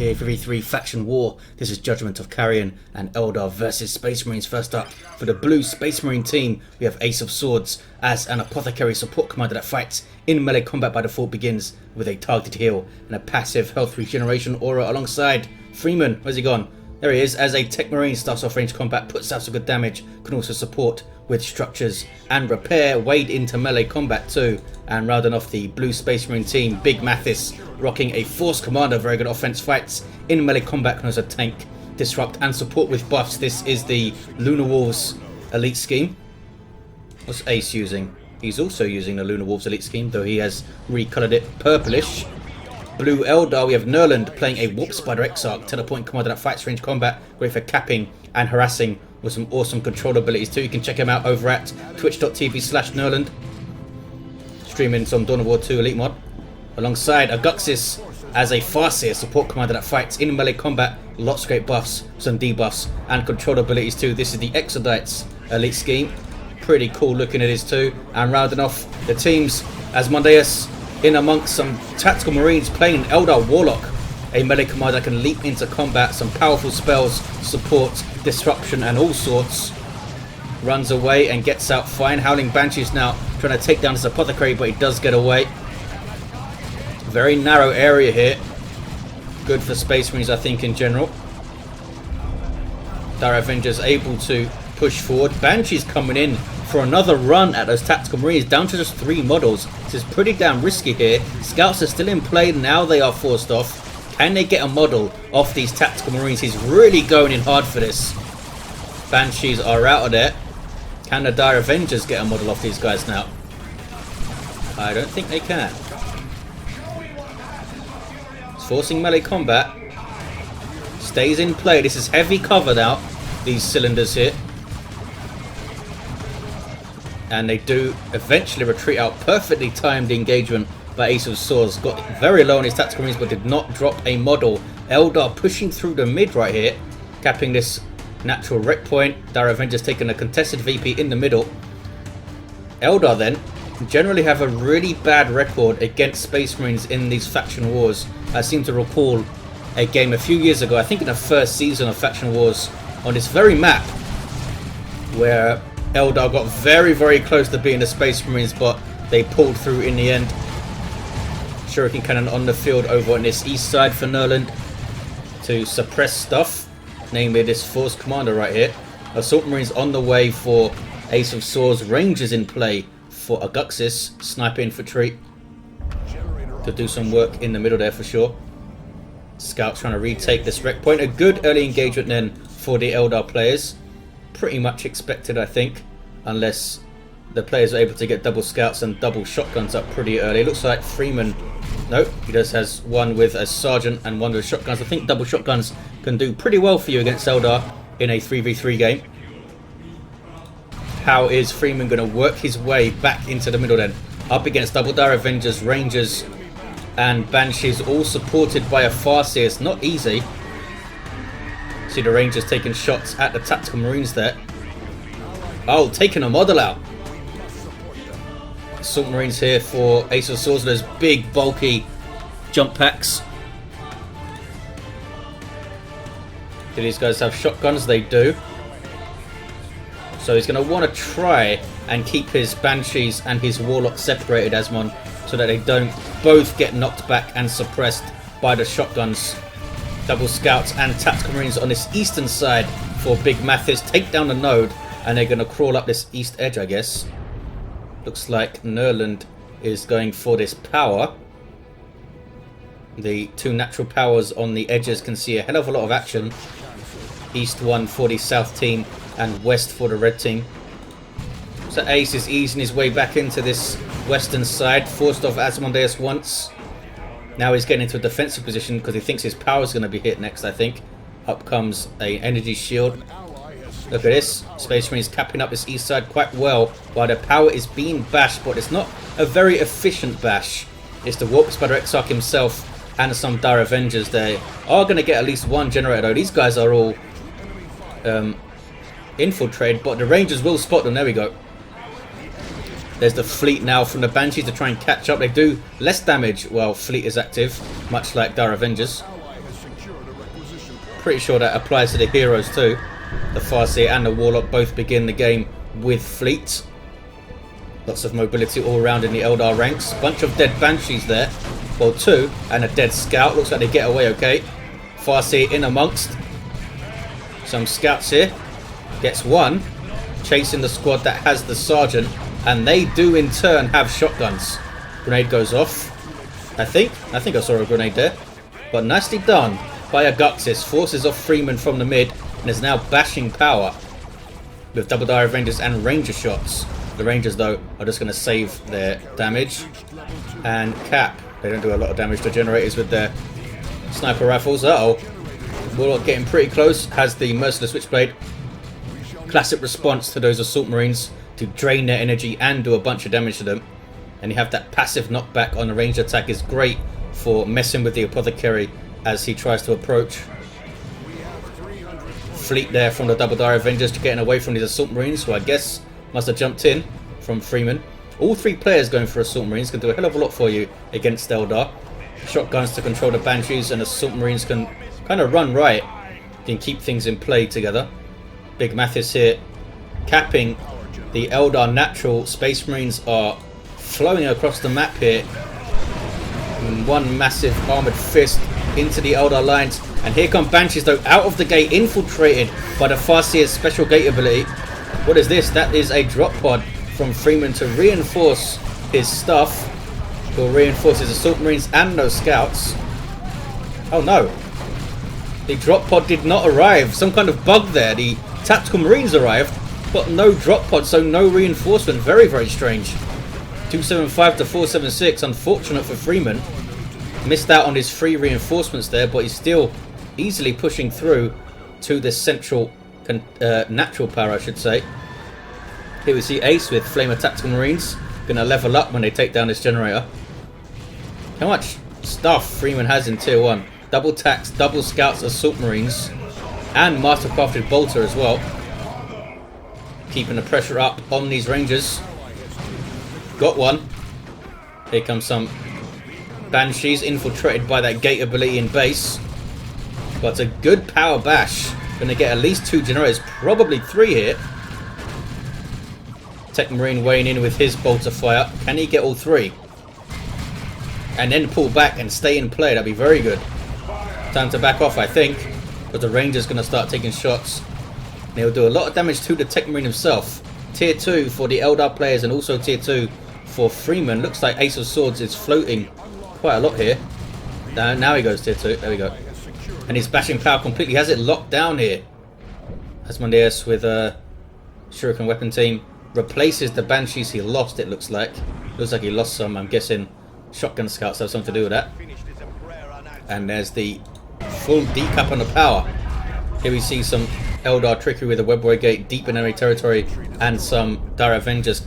here, 3v3 faction war. This is Judgment of Carrion and Eldar versus Space Marines. First up, for the blue Space Marine team, we have Ace of Swords as an Apothecary support commander that fights in melee combat by default, begins with a targeted heal and a passive health regeneration aura alongside Freeman. Where's he gone? There he is. As a Techmarine, starts off range combat, puts out some good damage, can also support with structures and repair, wade into melee combat too. And rounding off the blue Space Marine team, Big Mathis, rocking a Force Commander, very good offense, fights in melee combat, can also tank, disrupt and support with buffs. This is the Lunar Wolves elite scheme. What's Ace using? He's also using the Lunar Wolves elite scheme, though he has recolored it purplish. Blue Eldar, we have Nurland playing a Warp Spider Exarch, teleporting commander that fights range combat, great for capping and harassing with some awesome control abilities too. You can check him out over at twitch.tv/Nurland, streaming some Dawn of War 2 Elite mod. Alongside Aguzyx as a Farseer support commander that fights in melee combat, lots of great buffs, some debuffs and control abilities too. This is the Exarch elite scheme, pretty cool looking it is too. And rounding off the teams, Asmondeus in amongst some tactical marines playing an Eldar Warlock, a melee commander that can leap into combat, some powerful spells, support, disruption and all sorts. Runs away and gets out fine. Howling Banshees now trying to take down this Apothecary, but he does get away. Very narrow area here. Good for Space Marines, I think, in general. Dire Avengers able to push forward. Banshees coming in for another run at those tactical marines, down to just 3 models. This is pretty damn risky here. Scouts are still in play, now they are forced off. Can they get a model off these tactical marines? He's really going in hard for this. Banshees are out of there. Can the Dire Avengers get a model off these guys now? I don't think they can. It's forcing melee combat. Stays in play. This is heavy cover now, these cylinders here. And they do eventually retreat out. Perfectly timed engagement by Ace of Swords. Got very low on his tactical marines, but did not drop a model. Eldar pushing through the mid right here, capping this natural wreck point. Dire Avengers taking a contested VP in the middle. Eldar then generally have a really bad record against Space Marines in these faction wars. I seem to recall a game a few years ago, I think in the first season of faction wars, on this very map, where Eldar got very, very close to being the Space Marines, but they pulled through in the end. Shuriken Cannon on the field over on this east side for Nurland to suppress stuff, namely this Force Commander right here. Assault Marines on the way for Ace of Swords. Rangers in play for Aguzyx. Sniper infantry to do some work in the middle there for sure. Scouts trying to retake this wreck point. A good early engagement then for the Eldar players. Pretty much expected, I think, unless the players are able to get double scouts and double shotguns up pretty early. It looks like Freeman, nope, he just has one with a sergeant and one with shotguns. I think double shotguns can do pretty well for you against Eldar in a 3v3 game. How is Freeman going to work his way back into the middle then? Up against double Dire Avengers, Rangers and Banshees, all supported by a Farseer. It's not easy. See the Rangers taking shots at the tactical marines there. Oh, taking a model out. Assault Marines here for Ace of Swords. Those big, bulky jump packs. Do these guys have shotguns? They do. So he's going to want to try and keep his Banshees and his Warlock separated, Asmon, so that they don't both get knocked back and suppressed by the shotguns. Double scouts and tactical marines on this eastern side for Big Mathis. Take down the node and they're going to crawl up this east edge, I guess. Looks like Nurland is going for this power. The 2 natural powers on the edges can see a hell of a lot of action. East one for the south team and west for the red team. So Ace is easing his way back into this western side. Forced off Asmondeus once. Now he's getting into a defensive position because he thinks his power is going to be hit next, I think. Up comes an energy shield. Look at this. Space Marines capping up this east side quite well while their power is being bashed, but it's not a very efficient bash. It's the Warp Spider Exarch himself and some Dire Avengers. They are going to get at least one generator though. These guys are all infiltrated, but the Rangers will spot them. There we go. There's the fleet now from the Banshees to try and catch up. They do less damage while fleet is active, much like Dire Avengers. Pretty sure that applies to the heroes too. The Farseer and the Warlock both begin the game with fleet. Lots of mobility all around in the Eldar ranks. Bunch of dead Banshees there. Well, 2 and a dead Scout. Looks like they get away okay. Farseer in amongst. Some Scouts here. Gets 1. Chasing the squad that has the Sergeant. And they do in turn have shotguns. Grenade goes off. I think I saw a grenade there. But nicely done by Aguzyx. Forces off Freeman from the mid. And is now bashing power. With double dive Rangers and Ranger shots. The Rangers though are just going to save their damage. And cap. They don't do a lot of damage to generators with their sniper rifles. Uh-oh. Warlock getting pretty close. Has the Merciless Switchblade. Classic response to those Assault Marines to drain their energy and do a bunch of damage to them. And you have that passive knockback on the range attack is great for messing with the Apothecary as he tries to approach. Fleet there from the Double Dire Avengers to getting away from these Assault Marines, who I guess must have jumped in from Freeman. All 3 players going for Assault Marines can do a hell of a lot for you against Eldar. Shotguns to control the Banshees, and Assault Marines can kind of run right. Can keep things in play together. Big Mathis here capping the Eldar natural. Space Marines are flowing across the map here. And 1 massive armoured fist into the Eldar lines. And here come Banshees though, out of the gate, infiltrated by the Farseer's special gate ability. What is this? That is a drop pod from Freeman to reinforce his stuff. He'll reinforce his Assault Marines and those Scouts. Oh no. The drop pod did not arrive. Some kind of bug there. The Tactical Marines arrived, but no drop pod, so no reinforcement. Very, very strange. 275 to 476. Unfortunate for Freeman. Missed out on his free reinforcements there, but he's still easily pushing through to this central natural power, I should say. Here we see Ace with Flamer Tactical Marines. Gonna level up when they take down this generator. How much stuff Freeman has in tier 1. Double Tax, double Scouts, Assault Marines, and Mastercrafted Bolter as well. Keeping the pressure up on these Rangers. Got 1. Here comes some Banshees infiltrated by that gate ability in base. But a good power bash. Gonna get at least 2 generators, probably 3 here. Techmarine weighing in with his bolter fire. Can he get all 3? And then pull back and stay in play. That'd be very good. Time to back off, I think. But the Ranger's gonna start taking shots. And he'll do a lot of damage to the Techmarine himself. Tier 2 for the Eldar players and also tier 2 for Freeman. Looks like Ace of Swords is floating quite a lot here. Now he goes tier 2. There we go. And he's bashing power completely. Has it locked down here. Asmondeus with a Shuriken weapon team. Replaces the Banshees he lost, it looks like. Looks like he lost some. I'm guessing shotgun scouts have something to do with that. And there's the full decap on the power. Here we see some Eldar trickery with a webway gate deep in enemy territory. And some Dire Avengers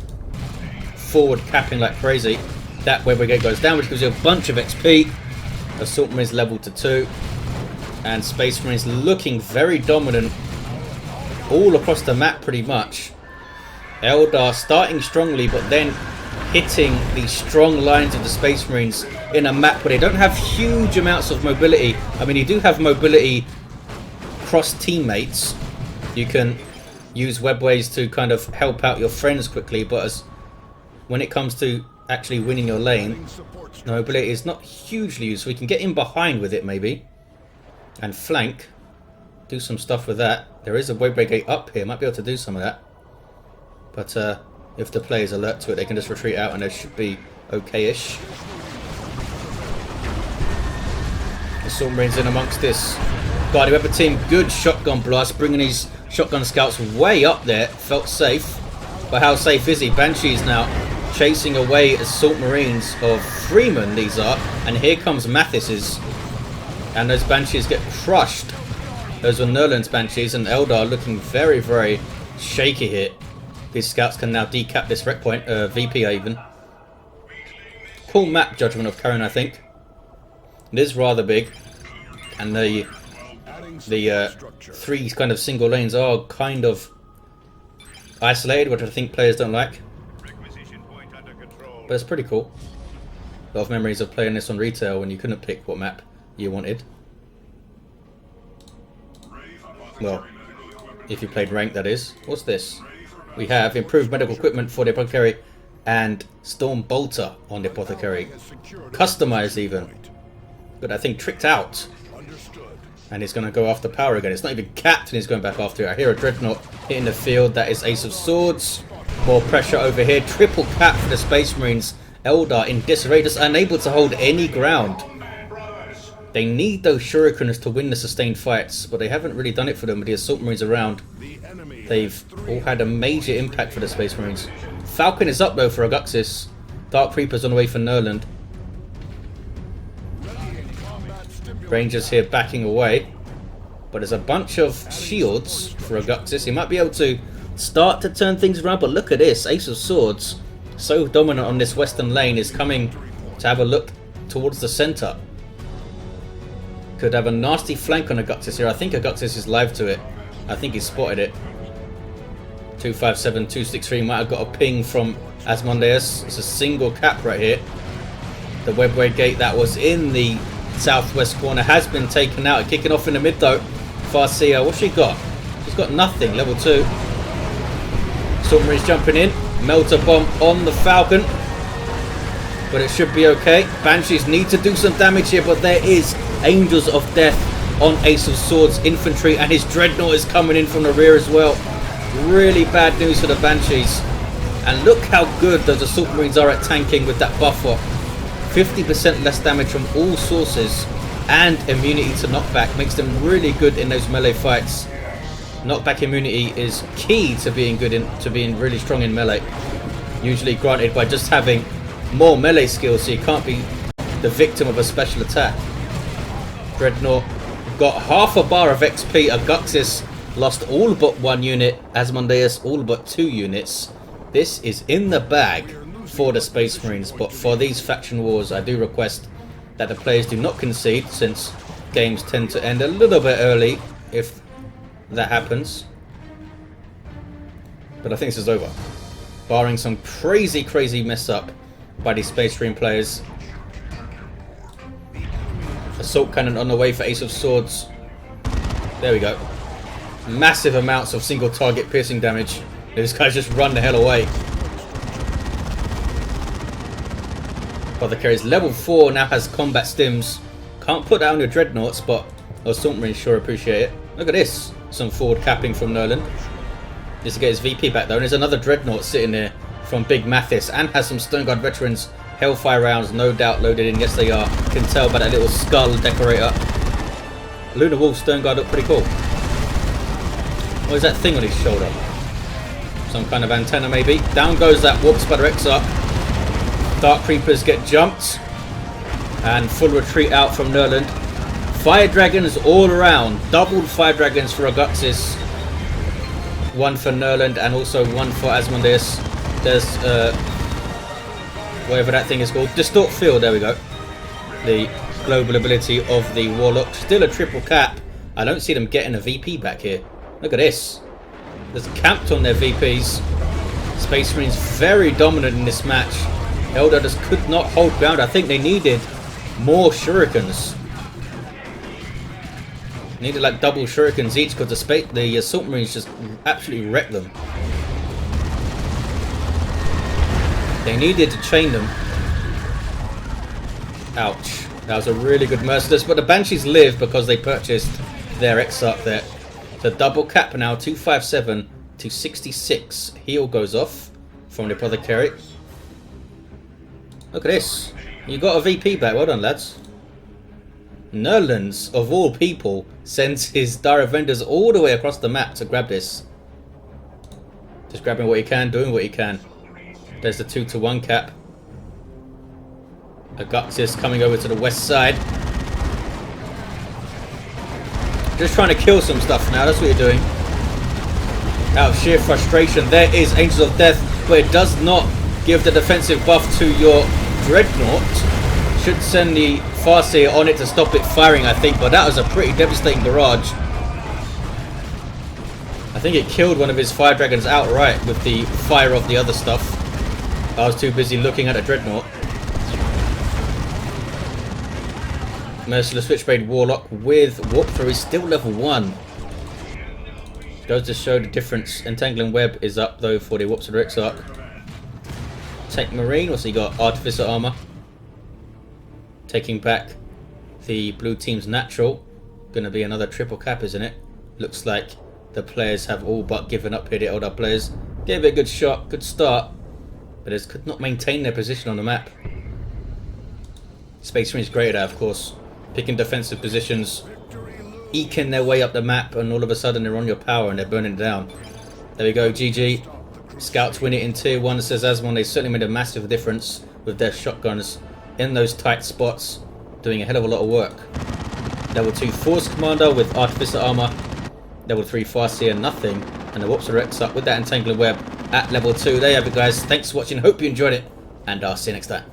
forward capping like crazy. That webway gate goes down, which gives you a bunch of XP. Assault Marines level to 2. And Space Marines looking very dominant all across the map pretty much. Eldar starting strongly, but then hitting the strong lines of the Space Marines in a map where they don't have huge amounts of mobility. I mean, you do have mobility cross teammates. You can use webways to kind of help out your friends quickly, but when it comes to actually winning your lane, the mobility is not hugely useful. We can get in behind with it maybe and flank, do some stuff with that. There is a webway gate up here, might be able to do some of that. But if the player's alert to it, they can just retreat out and they should be okay-ish. Assault Marines in amongst this Guardian Weapon team. Good shotgun blast, bringing these shotgun scouts way up there. Felt safe. But how safe is he? Banshees now chasing away Assault Marines of Freeman, these are. And here comes Mathis's. And those Banshees get crushed. Those were Nurland's Banshees, and Eldar looking very, very shaky here. These scouts can now decap this wreck point, VP even. Cool map, Judgment of Carrion, I think. It is rather big. And the 3 kind of single lanes are kind of isolated, which I think players don't like. But it's pretty cool. A lot of memories of playing this on retail when you couldn't pick what map you wanted. Well, if you played ranked, that is. What's this? We have improved medical equipment for the Apothecary and Storm Bolter on the Apothecary. Customized even. But I think tricked out. And he's going to go after power again. It's not even capped and he's going back after it. I hear a Dreadnought hitting the field. That is Ace of Swords. More pressure over here. Triple cap for the Space Marines. Eldar in disarray, just unable to hold any ground. They need those shurikens to win the sustained fights, but they haven't really done it for them with the Assault Marines around. They've all had a major impact for the Space Marines. Falcon is up though for Aguzyx. Dark Reaper's on the way for Nurland. Rangers here backing away. But there's a bunch of shields for Aguzyx. He might be able to start to turn things around, but look at this. Ace of Swords, so dominant on this western lane, is coming to have a look towards the centre. Could have a nasty flank on Aguzyx here. I think Aguzyx is live to it. I think he's spotted it. 257, 263 might have got a ping from Asmondeus. It's a single cap right here. The webway gate that was in the southwest corner has been taken out. Kicking off in the mid though. Farseer, what's she got? She's got nothing. Level 2. Storm Marines jumping in. Melter bomb on the Falcon. But it should be okay. Banshees need to do some damage here, but there is Angels of Death on Ace of Swords infantry, and his Dreadnought is coming in from the rear as well. Really bad news for the Banshees. And look how good those Assault Marines are at tanking with that buffer. 50% less damage from all sources and immunity to knockback makes them really good in those melee fights. Knockback immunity is key to being good to being really strong in melee. Usually granted by just having more melee skills, so you can't be the victim of a special attack. Dreadnought got half a bar of XP. Aguzyx lost all but 1 unit. Asmondeus all but 2 units. This is in the bag for the Space Marines, but for these faction wars I do request that the players do not concede, since games tend to end a little bit early if that happens. But I think this is over, barring some crazy mess up by these Space Marine players. Assault Cannon on the way for Ace of Swords. There we go. Massive amounts of single target piercing damage. These guys just run the hell away. Apothecary is level 4, now has combat stims. Can't put that on your Dreadnoughts, but Assault Marines sure appreciate it. Look at this. Some forward capping from Nurland. Just to get his VP back though. And there's another Dreadnought sitting there from Big Mathis, and has some Stone Guard veterans. Hellfire rounds no doubt loaded in. Yes they are. Can tell by that little skull decorator. Lunar Wolf Stone Guard look pretty cool. What is that thing on his shoulder? Some kind of antenna maybe. Down goes that Warp Spider Exarch. Dark Creepers get jumped. And full retreat out from Nurland. Fire Dragons all around. Doubled Fire Dragons for Aguzyx. 1 for Nurland and also 1 for Asmondeus. There's whatever that thing is called. Distort Field, there we go. The global ability of the Warlock. Still a triple cap. I don't see them getting a VP back here. Look at this. There's camped on their VPs. Space Marines very dominant in this match. Eldar just could not hold ground. I think they needed more shurikens. Needed like double shurikens each, because the Assault Marines just absolutely wrecked them. They needed to chain them. Ouch. That was a really good Merciless, but the Banshees live because they purchased their Exarch there. So double cap now, 257 to 66. Heal goes off from the Apothecary. Look at this. You got a VP back. Well done, lads. Nurlands, of all people, sends his direct vendors all the way across the map to grab this. Just grabbing what he can, doing what he can. There's the 2-to-1 cap. Aguzyx coming over to the west side. Just trying to kill some stuff now, that's what you're doing. Out of sheer frustration. There is Angels of Death, but it does not give the defensive buff to your Dreadnought. Should send the Farseer on it to stop it firing, I think, but that was a pretty devastating barrage. I think it killed one of his Fire Dragons outright with the fire of the other stuff. I was too busy looking at a Dreadnought. Merciless Switchblade Warlock with Warp Through is still level 1. Goes to show the difference. Entangling Web is up though for the Warps of the Exarch. Techmarine, what's he got? Artificer Armor. Taking back the blue team's natural. Gonna be another triple cap, isn't it? Looks like the players have all but given up here, the Eldar players. Gave it a good shot, good start, but they could not maintain their position on the map. Space Marine's great at that, of course. Picking defensive positions, eking their way up the map, and all of a sudden they're on your power and they're burning it down. There we go, GG. Scouts win it in tier 1, says Asmon. They certainly made a massive difference with their shotguns in those tight spots, doing a hell of a lot of work. Level 2 Force Commander with Artificer Armor. Level 3 Farseer, nothing. And the Warps of the Exarch with that Entangling Web at level 2. There you have it, guys. Thanks for watching. Hope you enjoyed it. And I'll see you next time.